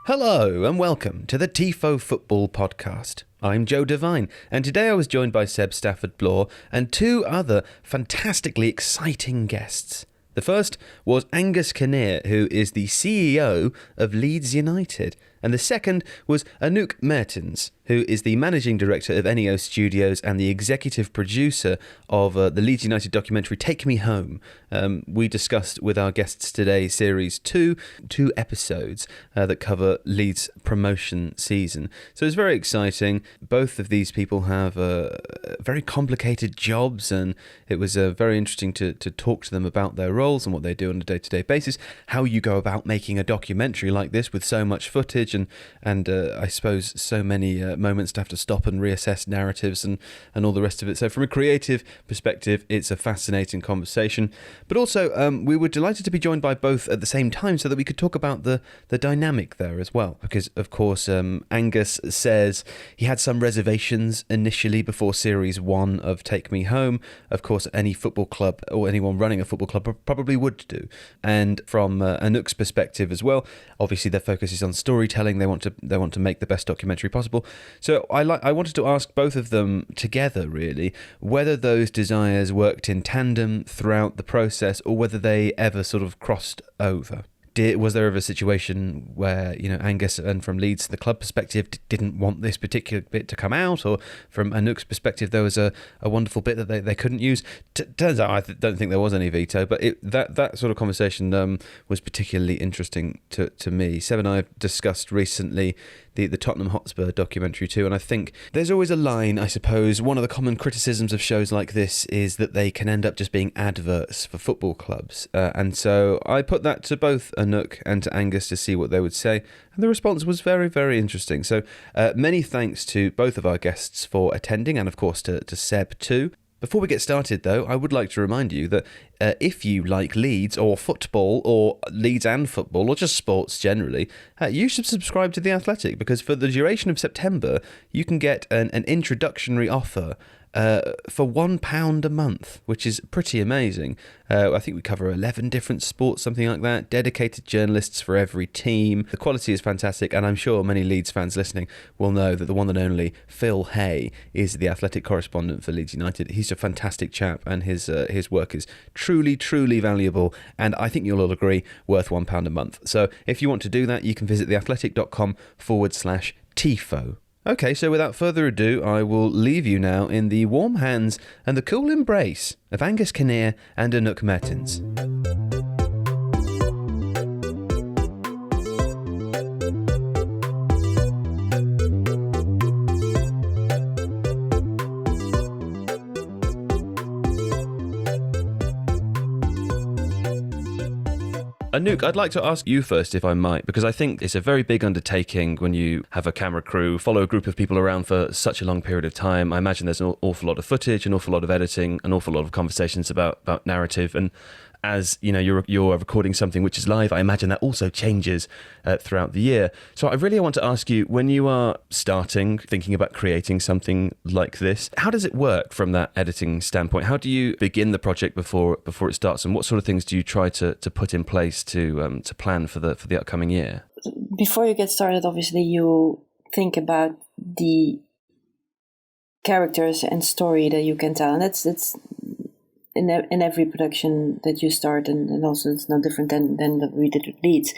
Hello and welcome to the Tifo Football Podcast. I'm Joe Devine, and today I was joined by Seb Stafford-Bloor and two other fantastically exciting guests. The first was Angus Kinnear, who is the CEO of Leeds United, and the second was Anouk Mertens, who is the managing director of Tifo Studios and the executive producer of the Leeds United documentary Take Me Home. We discussed with our guests today series two episodes that cover Leeds' promotion season. So it's very exciting. Both of these people have very complicated jobs, and it was very interesting to talk to them about their roles and what they do on a day-to-day basis, how you go about making a documentary like this with so much footage and I suppose so many moments to have to stop and reassess narratives and all the rest of it. So from a creative perspective, it's a fascinating conversation. But also, we were delighted to be joined by both at the same time so that we could talk about the dynamic there as well. Because, of course, Angus says he had some reservations initially before Series 1 of Take Me Home. Of course, any football club or anyone running a football club probably would do. And from Anouk's perspective as well, obviously their focus is on storytelling. They want to make the best documentary possible. So I wanted to ask both of them together, really, whether those desires worked in tandem throughout the process or whether they ever sort of crossed over. Was there ever a situation where, Angus and from Leeds, the club perspective, didn't want this particular bit to come out, or from Anouk's perspective, there was a wonderful bit that they couldn't use? Turns out I don't think there was any veto, but that sort of conversation was particularly interesting to me. Seb and I have discussed recently the Tottenham Hotspur documentary too, and I think there's always a line, I suppose. One of the common criticisms of shows like this is that they can end up just being adverts for football clubs, and so I put that to both Anouk and to Angus to see what they would say, and the response was very, very interesting. So many thanks to both of our guests for attending, and of course to Seb too. Before we get started, though, I would like to remind you that if you like Leeds or football or Leeds and football or just sports generally, you should subscribe to The Athletic, because for the duration of September, you can get an introductory offer for £1 a month, which is pretty amazing. I think we cover 11 different sports, something like that, dedicated journalists for every team. The quality is fantastic, and I'm sure many Leeds fans listening will know that the one and only Phil Hay is the Athletic correspondent for Leeds United. He's a fantastic chap, and his work is truly, truly valuable, and I think you'll all agree, worth £1 a month. So if you want to do that, you can visit theathletic.com/Tifo. Okay, so without further ado, I will leave you now in the warm hands and the cool embrace of Angus Kinnear and Anouk Mertens. Anouk, I'd like to ask you first, if I might, because I think it's a very big undertaking when you have a camera crew, follow a group of people around for such a long period of time. I imagine there's an awful lot of footage, an awful lot of editing, an awful lot of conversations about narrative, and as you're recording something which is live, I imagine that also changes throughout the year. So I really want to ask you, when you are thinking about creating something like this, how does it work from that editing standpoint? How do you begin the project before it starts, and what sort of things do you try to put in place to plan for the upcoming year? Before you get started, obviously you think about the characters and story that you can tell, and it's in every production that you start, and also it's no different than that we did with Leeds.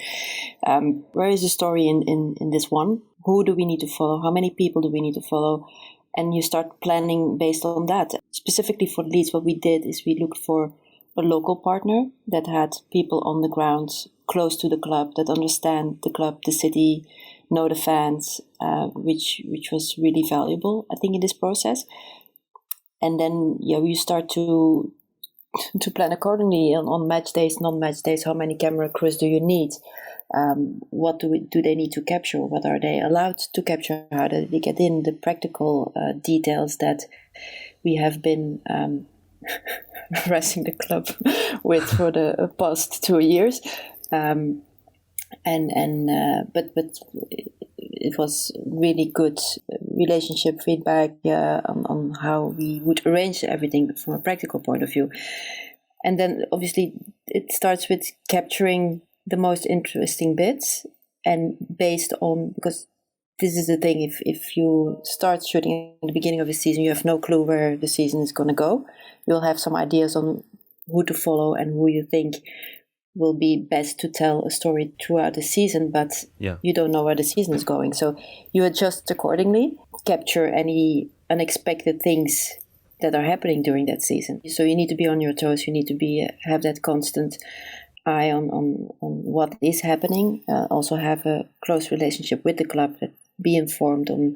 Where is the story in this one? Who do we need to follow? How many people do we need to follow? And you start planning based on that. Specifically for Leeds, what we did is we looked for a local partner that had people on the ground close to the club, that understand the club, the city, know the fans, which was really valuable, I think, in this process. And then you start to plan accordingly on match days, non-match days. How many camera crews do you need? What do they need to capture? What are they allowed to capture? How do they get in the practical details that we have been harassing the club with for the past 2 years? But it was really good relationship feedback on how we would arrange everything from a practical point of view. And then obviously it starts with capturing the most interesting bits and based on, because this is the thing, if you start shooting at the beginning of a season, you have no clue where the season is going to go. You'll have some ideas on who to follow and who you think will be best to tell a story throughout the season, but you don't know where the season is going. So you adjust accordingly, capture any unexpected things that are happening during that season. So you need to be on your toes. You need to have that constant eye on what is happening. Also have a close relationship with the club, be informed on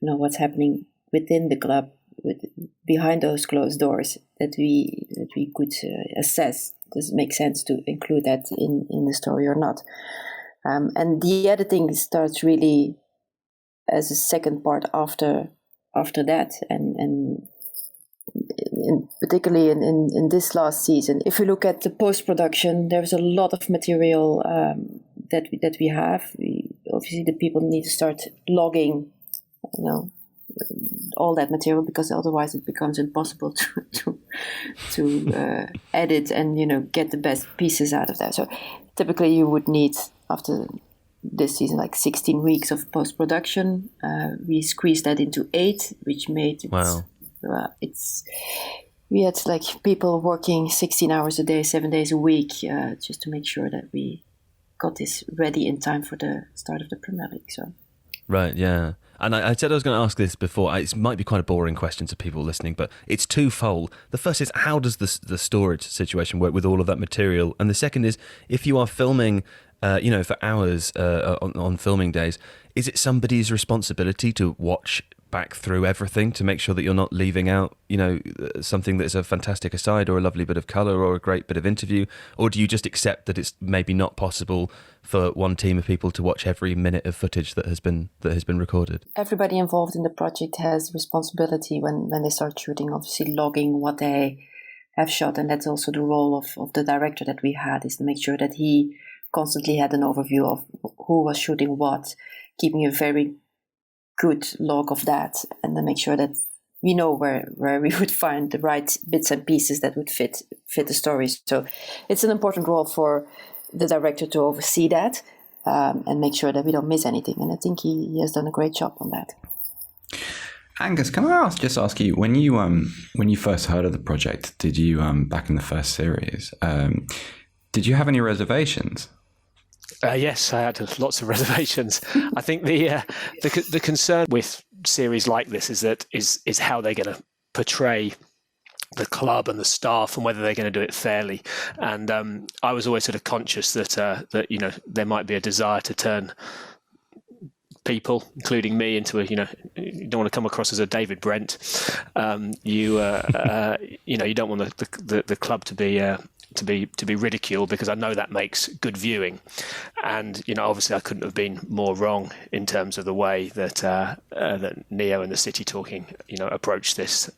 what's happening within the club, behind those closed doors, that we could assess. Does it make sense to include that in the story or not? And the editing starts really as a second part after that, and particularly in this last season. If you look at the post-production, there's a lot of material that we have. Obviously, the people need to start logging, all that material, because otherwise it becomes impossible to edit and get the best pieces out of that. So typically you would need, after this season, like 16 weeks of post-production. We squeezed that into 8, which made it, wow. We had like people working 16 hours a day, 7 days a week, just to make sure that we got this ready in time for the start of the Premier League. So. Right, yeah. And I said I was going to ask this before. It might be quite a boring question to people listening, but it's twofold. The first is, how does the storage situation work with all of that material? And the second is, if you are filming, for hours on filming days, is it somebody's responsibility to watch back through everything to make sure that you're not leaving out, something that's a fantastic aside or a lovely bit of colour or a great bit of interview? Or do you just accept that it's maybe not possible for one team of people to watch every minute of footage that has been recorded? Everybody involved in the project has responsibility when they start shooting, obviously logging what they have shot. And that's also the role of the director that we had, is to make sure that he constantly had an overview of who was shooting what, keeping a very good log of that, and then make sure that we know where we would find the right bits and pieces that would fit the stories. So it's an important role for the director to oversee that and make sure that we don't miss anything. And I think he has done a great job on that. Angus, can I just ask you, when you first heard of the project, did you back in the first series, did you have any reservations? Yes, I had lots of reservations. I think the concern with series like this is how they're going to portray the club and the staff, and whether they're going to do it fairly. And I was always sort of conscious that there might be a desire to turn people, including me, into you don't want to come across as a David Brent. You don't want the club to be ridiculed, because I know that makes good viewing. And obviously I couldn't have been more wrong in terms of the way that Neo and the City Talking approached this.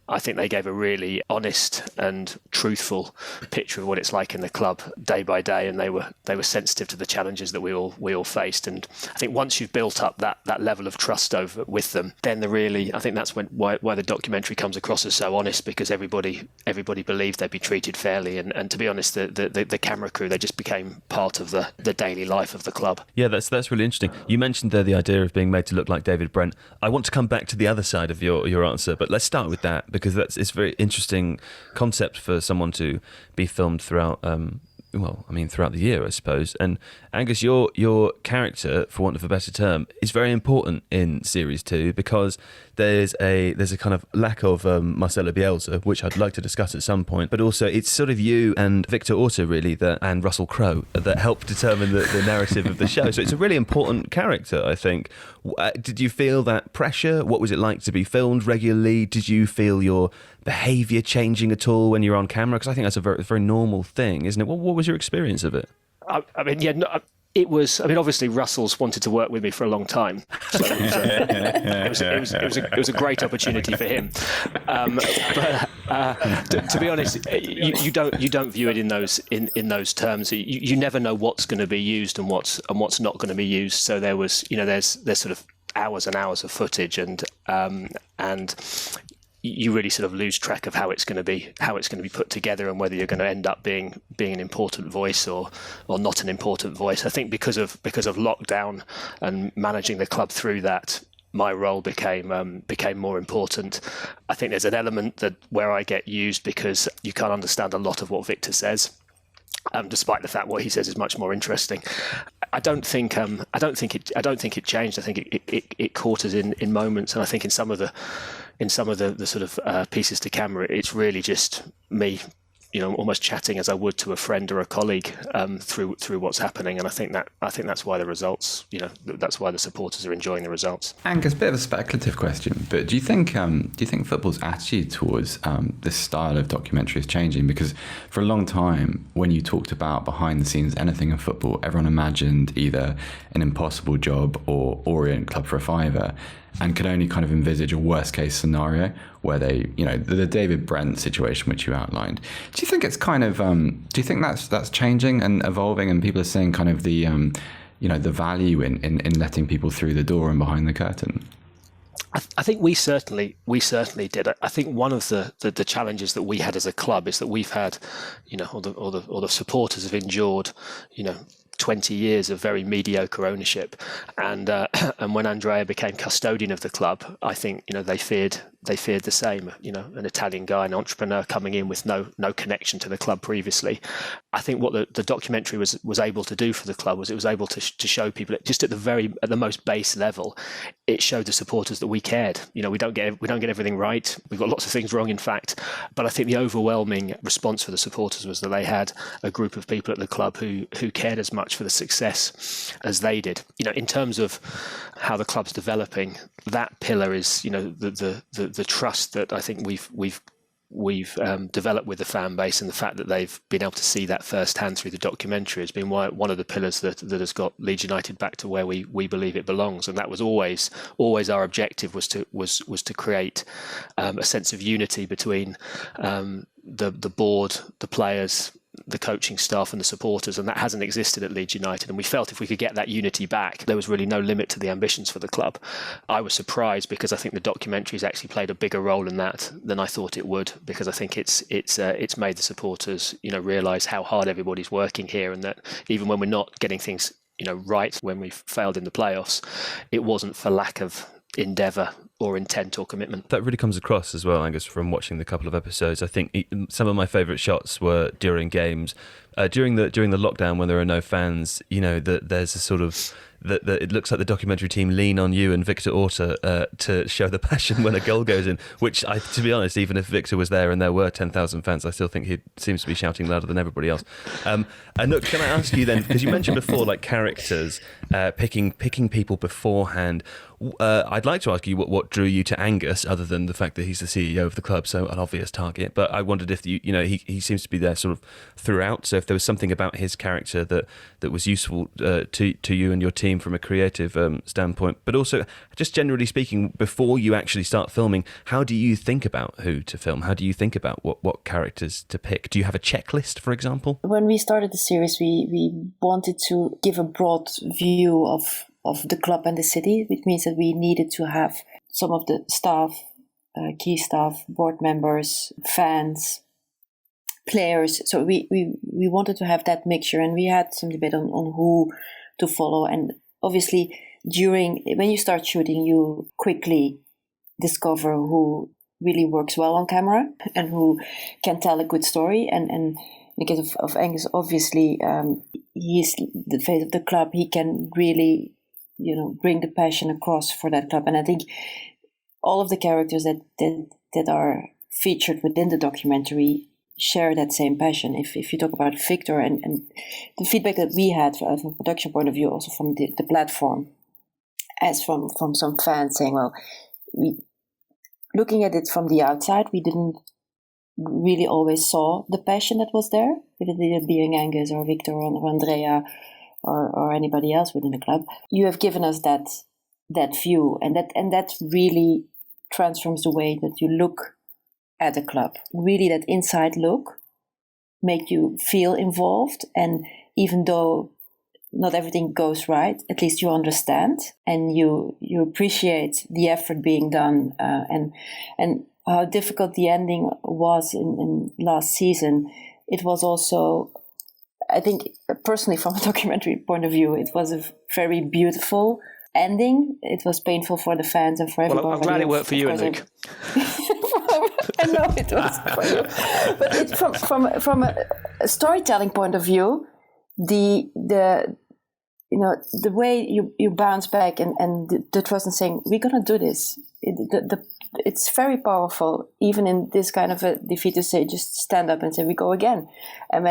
I think they gave a really honest and truthful picture of what it's like in the club day by day, and they were sensitive to the challenges that we all faced. And I think once you've built up that level of trust with them, then I think that's why the documentary comes across as so honest, because everybody believed they'd be treated fairly. And to be honest, the camera crew, they just became part of the daily life of the club. Yeah, that's really interesting. You mentioned there the idea of being made to look like David Brent. I want to come back to the other side of your answer, but let's start with that, because it's a very interesting concept for someone to be filmed throughout throughout the year, I suppose. And Angus, your character, for want of a better term, is very important in Series 2, because there's a kind of lack of Marcelo Bielsa, which I'd like to discuss at some point, but also it's sort of you and Victor Orta, really, and Russell Crowe, that help determine the narrative of the show. So it's a really important character, I think. Did you feel that pressure? What was it like to be filmed regularly? Did you feel your behaviour changing at all when you're on camera? Because I think that's a very normal thing, isn't it? What was your experience of it? It was. Obviously, Russell's wanted to work with me for a long time, so it was a great opportunity for him. But to be honest, you don't view it in those terms. You never know what's going to be used and what's not going to be used. So there's sort of hours and hours of footage, and you really sort of lose track of how it's going to be put together, and whether you're going to end up being an important voice or not an important voice. I think because of lockdown and managing the club through that, my role became more important. I think there's an element that where I get used because you can't understand a lot of what Victor says, despite the fact what he says is much more interesting. I don't think it changed. I think it caught us in moments, and I think in some of the sort of pieces to camera, it's really just me, almost chatting as I would to a friend or a colleague through what's happening. And I think that's why the results, that's why the supporters are enjoying the results. Angus, a bit of a speculative question, but do you think football's attitude towards this style of documentary is changing? Because for a long time, when you talked about behind the scenes anything in football, everyone imagined either an impossible job or Orient Club for a fiver, and could only kind of envisage a worst case scenario where they, the David Brent situation which you outlined. Do you think it's kind of, do you think that's changing and evolving, and people are seeing kind of the, the value in letting people through the door and behind the curtain? I think we certainly did. I think one of the challenges that we had as a club is that we've had, or the supporters have endured, 20 years of very mediocre ownership, and when Andrea became custodian of the club, I think they feared the same. An Italian guy, an entrepreneur coming in with no connection to the club previously. I think what the documentary was able to do for the club was it was able to show people just at the most base level. It showed the supporters that we cared. We don't get everything right. We've got lots of things wrong, in fact. But I think the overwhelming response for the supporters was that they had a group of people at the club who cared as much for the success as they did. In terms of how the club's developing, that pillar is the trust that I think we've developed with the fan base, and the fact that they've been able to see that firsthand through the documentary has been one of the pillars that has got Leeds United back to where we believe it belongs. And that was always our objective, was to create a sense of unity between the board, the players, the coaching staff and the supporters, and that hasn't existed at Leeds United. And we felt if we could get that unity back, there was really no limit to the ambitions for the club. I was surprised because I think the documentary's actually played a bigger role in that than I thought it would, because I think it's made the supporters realise how hard everybody's working here, and that even when we're not getting things right, when we've failed in the playoffs, it wasn't for lack of endeavour or intent or commitment. That really comes across as well, Angus, from watching the couple of episodes. I think some of my favourite shots were during games, during the lockdown when there are no fans. That there's a sort of that it looks like the documentary team lean on you and Victor Orta to show the passion when a goal goes in. Which, to be honest, even if Victor was there and there were 10,000 fans, I still think he seems to be shouting louder than everybody else. Anouk, can I ask you then, because you mentioned before, like characters, picking people beforehand. I'd like to ask you what drew you to Angus, other than the fact that he's the CEO of the club, so an obvious target. But I wondered if he seems to be there sort of throughout. So if there was something about his character that was useful to you and your team from a creative standpoint, but also just generally speaking, before you actually start filming, how do you think about who to film? How do you think about what characters to pick? Do you have a checklist, for example? When we started the series, we wanted to give a broad view of the club and the city, which means that we needed to have some of the staff, key staff, board members, fans, players. So we wanted to have that mixture, and we had some debate on who to follow. And obviously, when you start shooting, you quickly discover who really works well on camera and who can tell a good story. And in the case of Angus, obviously, he's the face of the club. He can really bring the passion across for that club. And I think all of the characters that are featured within the documentary share that same passion. If you talk about Victor and the feedback that we had from a production point of view, also from the platform, as from some fans saying, well, looking at it from the outside, we didn't really always saw the passion that was there, whether it being Angus or Victor or Andrea or anybody else within the club. You have given us that view, and that really transforms the way that you look at the club. Really, that inside look make you feel involved, and even though not everything goes right, at least you understand and you appreciate the effort being done. And how difficult the ending was in last season, it was also, I think, personally, from a documentary point of view, it was a very beautiful ending. It was painful for the fans and for everybody. Well, I'm glad it worked for you, Anouk. I know it was for you, but from a storytelling point of view, the way you bounce back and the trust in saying we're gonna do this, it's very powerful. Even in this kind of a defeat, to say just stand up and say we go again, and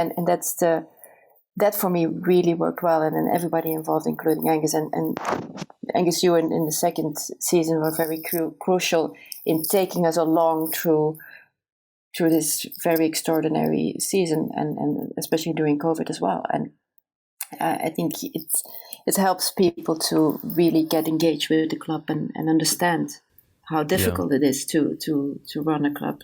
that for me really worked well, and then everybody involved, including Angus and Angus, you in the second season were very crucial in taking us along through this very extraordinary season, and especially during COVID as well. And I think it helps people to really get engaged with the club and understand how difficult it is to run a club.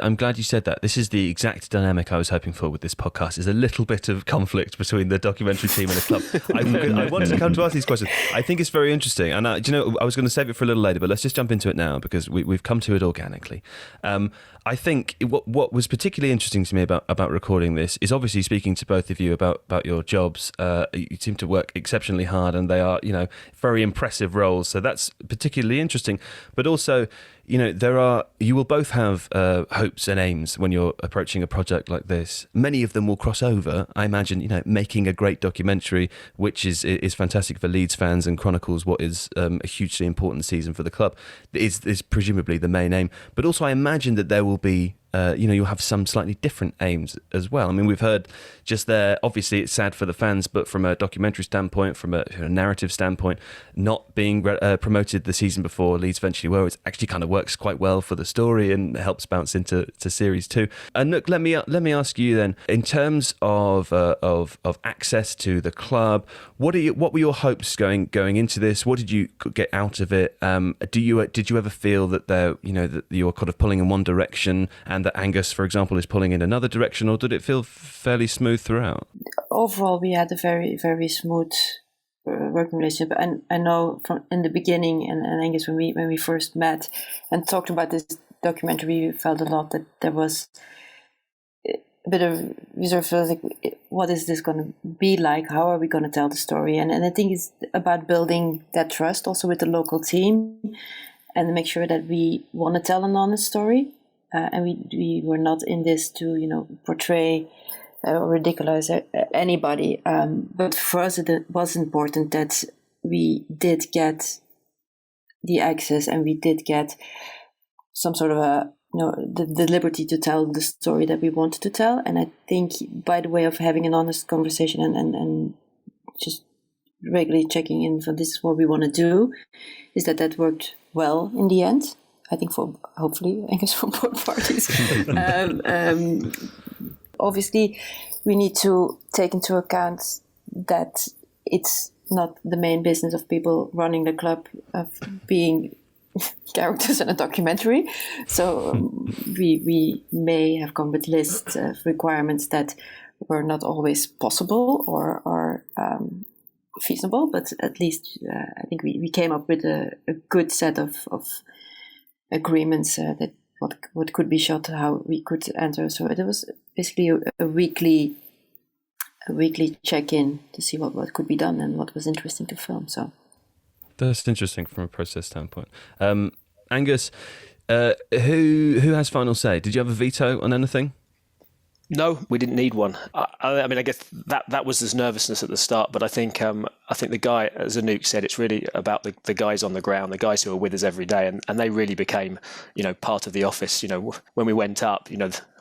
I'm glad you said that. This is the exact dynamic I was hoping for with this podcast, is a little bit of conflict between the documentary team and the club. I wanted to come to ask these questions. I think it's very interesting. And I was going to save it for a little later, but let's just jump into it now because we've come to it organically. I think what was particularly interesting to me about recording this is obviously speaking to both of you about your jobs. You seem to work exceptionally hard, and they are, very impressive roles. So that's particularly interesting. But also, you will both have hopes and aims when you're approaching a project like this. Many of them will cross over. I imagine, making a great documentary, which is fantastic for Leeds fans and chronicles what is a hugely important season for the club, is presumably the main aim. But also, I imagine that there will be you'll have some slightly different aims as well. I mean, we've heard just there, obviously it's sad for the fans, but from a documentary standpoint, from a narrative standpoint, not being promoted the season before Leeds eventually were, it actually kind of works quite well for the story and helps bounce into series 2. And look, let me ask you then, in terms of access to the club, what were your hopes going into this? What did you get out of it? Did you ever feel that that you're kind of pulling in one direction and that Angus, for example, is pulling in another direction, or did it feel fairly smooth throughout? Overall, we had a very, very smooth working relationship. And I know from in the beginning, and Angus, when we first met and talked about this documentary, we felt a lot that there was a bit of like, what is this going to be like? How are we going to tell the story? And I think it's about building that trust also with the local team, and make sure that we want to tell an honest story. And we were not in this to, portray or ridiculous anybody. But for us, it was important that we did get the access, and we did get some sort of the liberty to tell the story that we wanted to tell. And I think by the way of having an honest conversation and just regularly checking in for this is what we want to do, is that worked well in the end. I think hopefully, for both parties. Obviously, we need to take into account that it's not the main business of people running the club of being characters in a documentary. So we may have come with lists of requirements that were not always possible or feasible, but at least I think we came up with a good set of agreements that what could be shot, how we could enter. So it was basically a weekly check-in to see what could be done and what was interesting to film. So that's interesting from a process standpoint. Angus, who has final say? Did you have a veto on anything? No, we didn't need one. I mean, I guess that was this nervousness at the start, but I think the guy, as Anouk said, it's really about the guys on the ground, the guys who are with us every day, and they really became, part of the office. When we went up,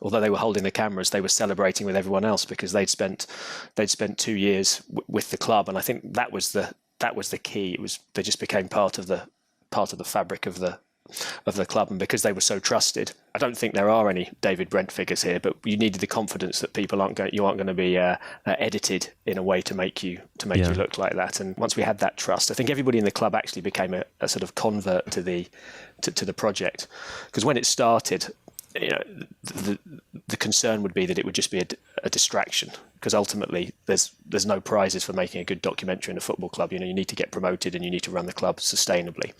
although they were holding the cameras, they were celebrating with everyone else because they'd spent 2 years with the club, and I think that was the key. They just became part of the fabric of the club, and because they were so trusted, I don't think there are any David Brent figures here, but you needed the confidence that people aren't going to be edited in a way to make you look like that. And once we had that trust, I think everybody in the club actually became a sort of convert to the project. Because when it started, the concern would be that it would just be a distraction, because ultimately there's no prizes for making a good documentary in a football club. You need to get promoted and you need to run the club sustainably.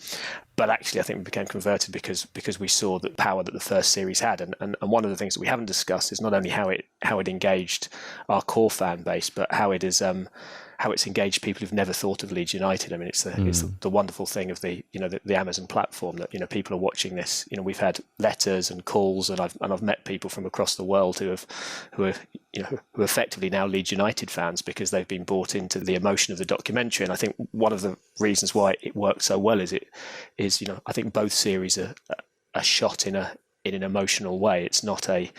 But actually, I think we became converted because we saw the power that the first series had, and one of the things that we haven't discussed is not only how it engaged our core fan base, but how it's engaged people who've never thought of Leeds United. I mean, it's the wonderful thing of the Amazon platform that people are watching this. We've had letters and calls, and I've met people from across the world who are effectively now Leeds United fans because they've been brought into the emotion of the documentary. And I think one of the reasons why it worked so well is I think both series are shot in an emotional way. It's not a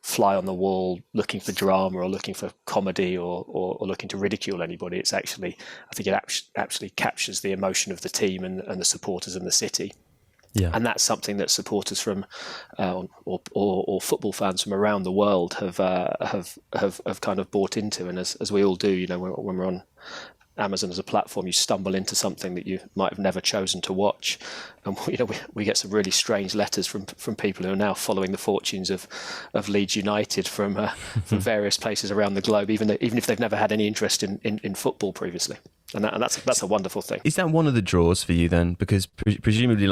fly on the wall looking for drama or looking for comedy or looking to ridicule anybody. It's actually, I think it actually captures the emotion of the team and the supporters and the city. Yeah. And that's something that supporters from or football fans from around the world have kind of bought into. And as we all do, when we're on Amazon as a platform, you stumble into something that you might have never chosen to watch, and we get some really strange letters from people who are now following the fortunes of Leeds United from various places around the globe, even if they've never had any interest in football previously. And that's a wonderful thing. Is that one of the draws for you then? Because presumably,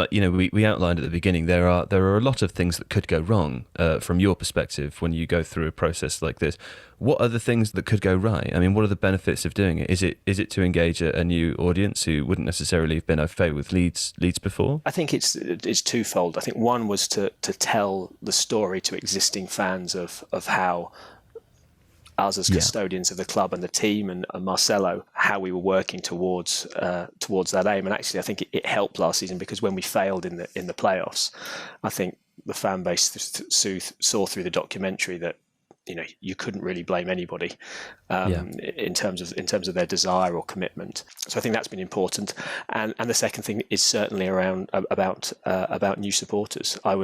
we outlined at the beginning, there are a lot of things that could go wrong from your perspective when you go through a process like this. What are the things that could go right? I mean, what are the benefits of doing it? Is it to engage a new audience who wouldn't necessarily have been au fait with Leeds before? I think it's twofold. I think one was to tell the story to existing fans of how us as custodians of the club and the team and Marcelo, how we were working towards that aim. And actually, I think it helped last season because when we failed in the playoffs, I think the fan base saw through the documentary that you couldn't really blame anybody in terms of their desire or commitment. So I think that's been important. And the second thing is certainly around about new supporters. I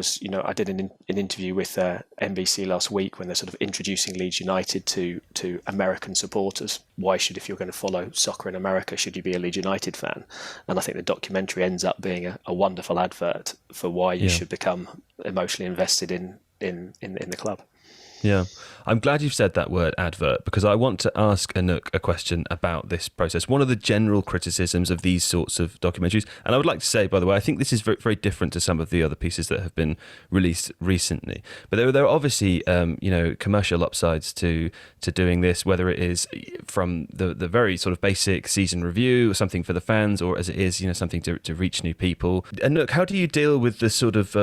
did an interview with NBC last week when they're sort of introducing Leeds United to American supporters. Why if you're going to follow soccer in America, should you be a Leeds United fan? And I think the documentary ends up being a wonderful advert for why you should become emotionally invested in the club. Yeah, I'm glad you've said that word advert, because I want to ask Anouk a question about this process. One of the general criticisms of these sorts of documentaries, and I would like to say, by the way, I think this is very, very different to some of the other pieces that have been released recently. But there are obviously, commercial upsides to doing this, whether it is from the very sort of basic season review, or something for the fans, or as it is, something to reach new people. Anouk, how do you deal with the sort of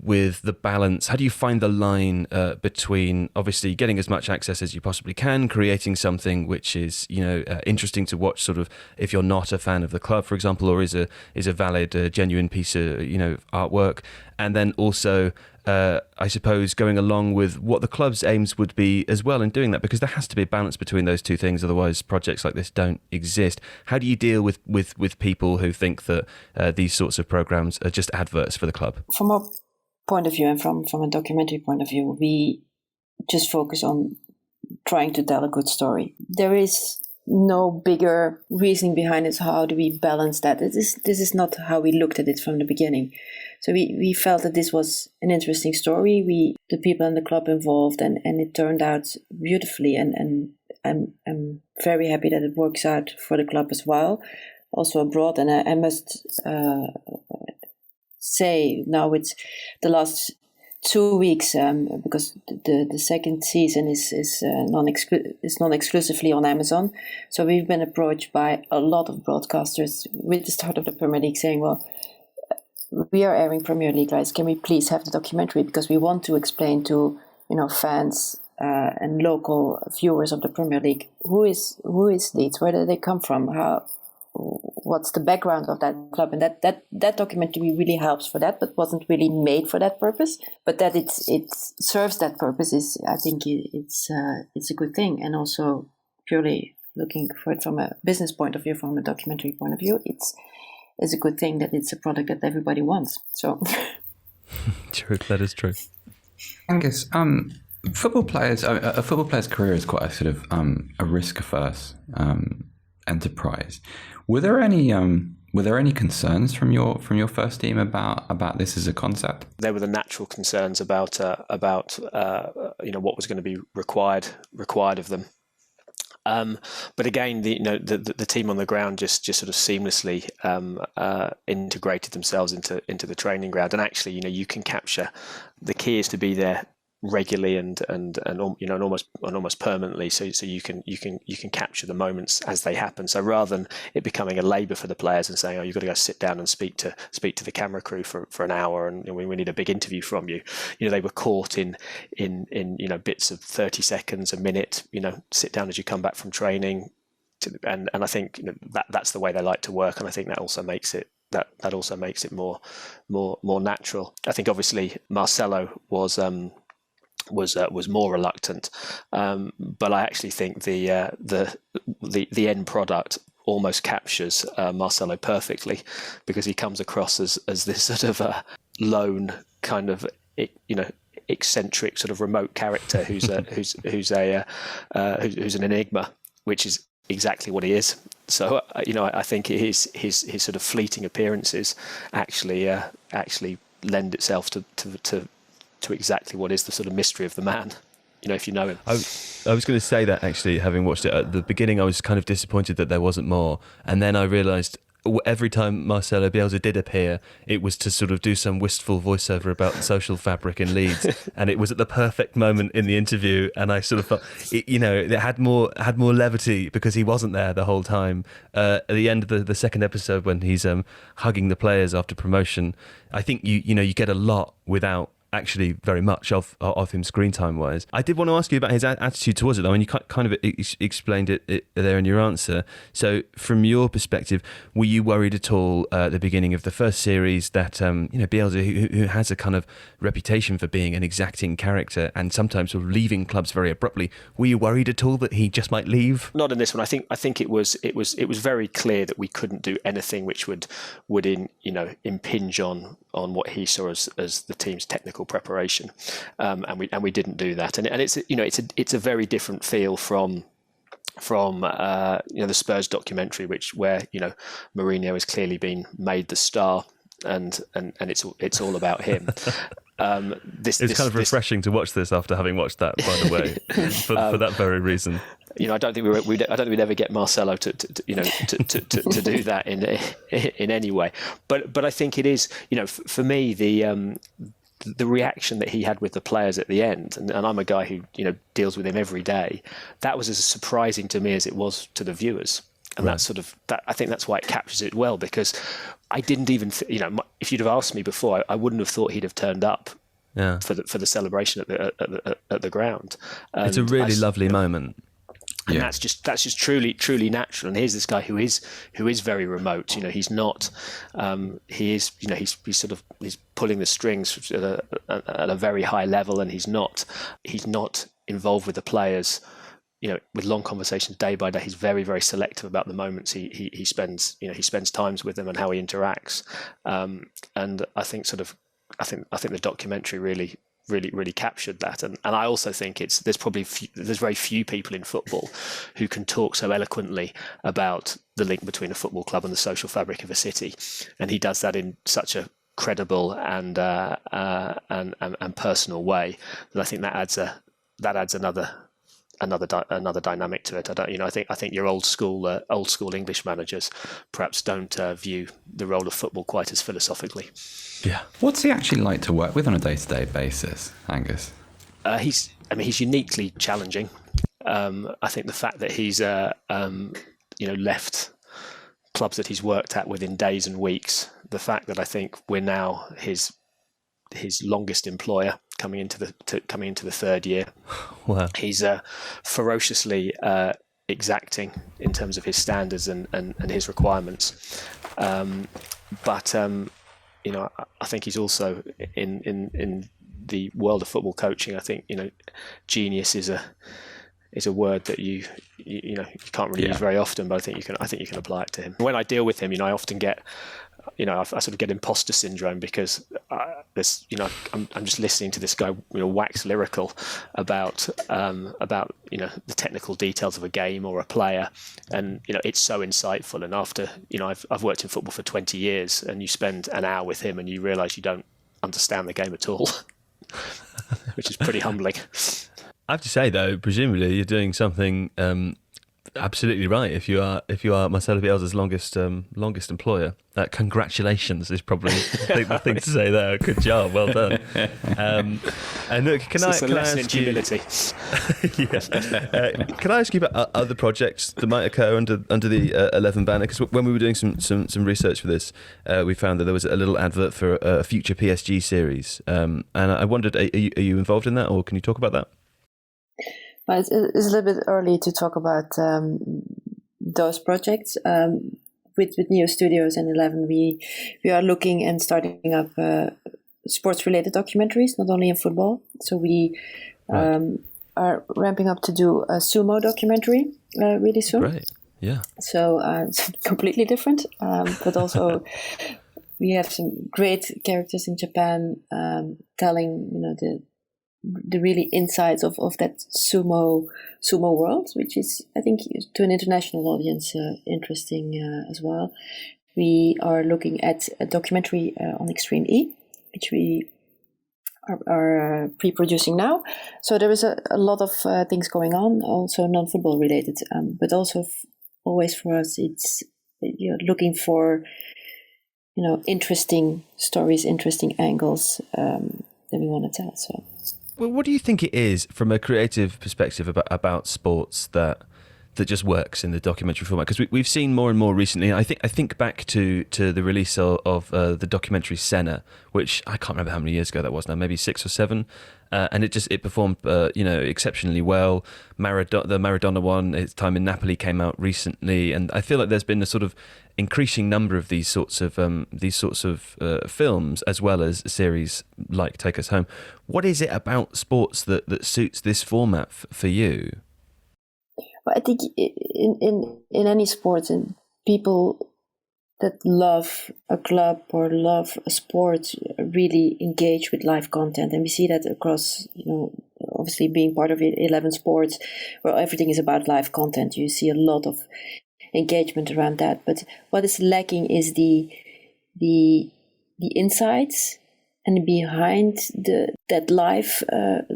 with the balance? How do you find the line between obviously getting as much access as you possibly can, creating something which is interesting to watch, sort of if you're not a fan of the club, for example, or is a valid, genuine piece of artwork, and then also I suppose going along with what the club's aims would be as well in doing that, because there has to be a balance between those two things, otherwise projects like this don't exist. How do you deal with people who think that these sorts of programs are just adverts for the club? From our point of view and from a documentary point of view, we just focus on trying to tell a good story. There is no bigger reasoning behind it. How do we balance that? This is not how we looked at it from the beginning. So we felt that this was an interesting story. The people in the club involved, and it turned out beautifully. And I'm very happy that it works out for the club as well, also abroad. And I must say now it's the last 2 weeks, because the second season is non-exclusively on Amazon. So we've been approached by a lot of broadcasters with the start of the Premier League saying, well, we are airing Premier League rights. Can we please have the documentary? Because we want to explain to fans and local viewers of the Premier League who is Leeds, where do they come from, what's the background of that club, and that documentary really helps for that, but wasn't really made for that purpose. But that it serves that purpose is, I think, it's a good thing. And also purely looking for it from a business point of view, from a documentary point of view, it's a good thing that it's a product that everybody wants. So true, that is true. Angus, football players, a football player's career is quite a sort of a risk-averse enterprise. Were there any Were there any concerns from your first team about this as a concept? There were the natural concerns about what was going to be required of them. But again, the team on the ground just sort of seamlessly integrated themselves into the training ground, and actually, you can capture. The key is to be there regularly and almost permanently, so you can capture the moments as they happen. So rather than it becoming a labour for the players and saying, oh, you've got to go sit down and speak to the camera crew for an hour, and we need a big interview from you. They were caught in bits of 30 seconds, a minute. Sit down as you come back from training, and I think that's the way they like to work, and I think that also makes it. That also makes it more natural. I think obviously Marcelo was more reluctant, but I actually think the end product almost captures Marcelo perfectly, because he comes across as this sort of a lone kind of eccentric sort of remote character who's an enigma, which is exactly what he is. So I think his sort of fleeting appearances actually lend itself to exactly what is the sort of mystery of the man, if you know him. I was going to say that, actually, having watched it at the beginning, I was kind of disappointed that there wasn't more. And then I realised every time Marcelo Bielsa did appear, it was to sort of do some wistful voiceover about the social fabric in Leeds. And it was at the perfect moment in the interview. And I sort of felt, it had more levity because he wasn't there the whole time. At the end of the second episode, when he's hugging the players after promotion, I think you get a lot without actually very much of him screen time wise. I did want to ask you about his attitude towards it, though, and you kind of explained it there in your answer. So from your perspective, were you worried at all at the beginning of the first series that Bielsa, who has a kind of reputation for being an exacting character and sometimes sort of leaving clubs very abruptly, were you worried at all that he just might leave? Not in this one. I think it was very clear that we couldn't do anything which would impinge on what he saw as the team's technical preparation, and we didn't do that. And it's a very different feel from the Spurs documentary, where Mourinho has clearly been made the star, and it's all about him. It's kind of refreshing to watch this after having watched that, by the way, for that very reason. I don't think we'd ever get Marcelo to do that in any way. But I think it is, for me, the reaction that he had with the players at the end, and I'm a guy who deals with him every day. That was as surprising to me as it was to the viewers, and right. I think that's why it captures it well, because I didn't even if you'd have asked me before, I wouldn't have thought he'd have turned up. Yeah. For the celebration at the ground. And it's a really lovely moment. And that's just truly natural. And here's this guy who is very remote. He's not. He's pulling the strings at a very high level, and he's not involved with the players. With long conversations day by day. He's very, very selective about the moments he spends. He spends times with them and how he interacts. And I think the documentary really captured that, and I also think there's very few people in football who can talk so eloquently about the link between a football club and the social fabric of a city, and he does that in such a credible and personal way that I think that adds another dynamic to it. I think your old school English managers perhaps don't view the role of football quite as philosophically. Yeah. What's he actually like to work with on a day-to-day basis, Angus? He's uniquely challenging. I think the fact that he's left clubs that he's worked at within days and weeks, the fact that I think we're now his longest employer coming into the third year. Wow. He's ferociously exacting in terms of his standards and his requirements. But I think he's also in the world of football coaching. I think genius is a word that you can't really use very often, but I think you can apply it to him. When I deal with him, I often get I sort of get imposter syndrome, because this, I'm just listening to this guy, wax lyrical about the technical details of a game or a player, and it's so insightful. And after I've worked in football for 20 years, and you spend an hour with him, and you realise you don't understand the game at all, which is pretty humbling. I have to say though, presumably you're doing something absolutely right if you are Marcelo Bielsa's longest employer. Congratulations is probably the thing to say there. Good job, well done. And look, can I ask you? Can I ask you about other projects that might occur under the 11 banner? Because when we were doing some research for this, we found that there was a little advert for a future PSG series, and I wondered, are you involved in that, or can you talk about that? Well, it's a little bit early to talk about those projects. With Tifo Studios and 11, we are looking and starting up sports-related documentaries, not only in football. So we are ramping up to do a sumo documentary really soon. Right, yeah. So it's completely different, but also we have some great characters in Japan telling the really insides of that sumo world, which is, I think, to an international audience interesting as well. We are looking at a documentary on Extreme E, which we are pre-producing now. So there is a lot of things going on, also non-football related, but also always for us, it's looking for interesting stories, interesting angles that we want to tell. So. Well, what do you think it is from a creative perspective about sports that just works in the documentary format? Because we've seen more and more recently. I think back to the release of the documentary Senna, which I can't remember how many years ago that was now, maybe 6 or 7, and it performed exceptionally well. The Maradona one, its time in Napoli, came out recently, and I feel like there's been a sort of increasing number of these sorts of films, as well as series like Take Us Home. What is it about sports that suits this format for you? Well, I think in any sport, and people that love a club or love a sport really engage with live content, and we see that across, obviously being part of 11 Sports, where everything is about live content. You see a lot of engagement around that, but what is lacking is the insights and behind that live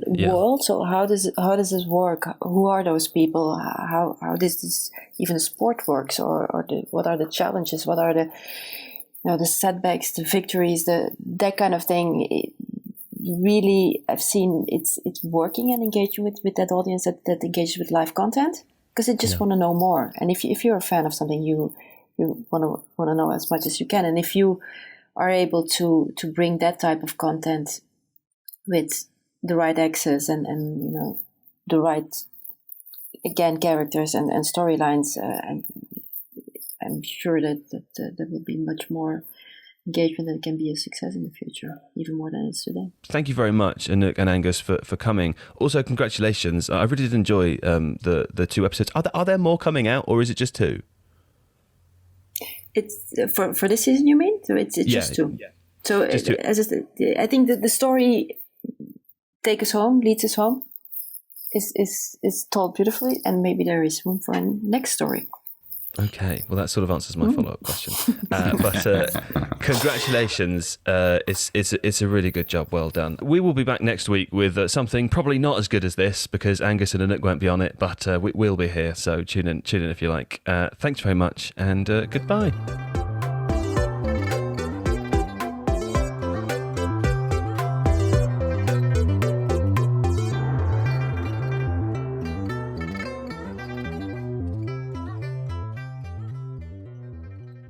world. So how does this work? Who are those people? How does this even sport works? Or what are the challenges? What are the setbacks, the victories, that kind of thing? Really, I've seen it's working and engaging with that audience that engages with live content, because they just want to know more. And if you're a fan of something, you want to know as much as you can. And if you are able to bring that type of content with the right access and the right, again, characters and storylines, I'm sure that there will be much more engagement and can be a success in the future, even more than it is today. Thank you very much, Anouk and Angus, for coming. Also, congratulations. I really did enjoy the 2 episodes. Are there more coming out, or is it just 2? It's for this season, you mean? So it's just 2. Yeah. So just 2. I think that the story Take Us Home, Leads Us Home is told beautifully, and maybe there is room for a next story. Okay, well that sort of answers my follow-up question. But congratulations, it's a really good job, well done. We will be back next week with something probably not as good as this, because Angus and Anouk won't be on it, but we'll be here, so tune in if you like. Thanks very much, and goodbye.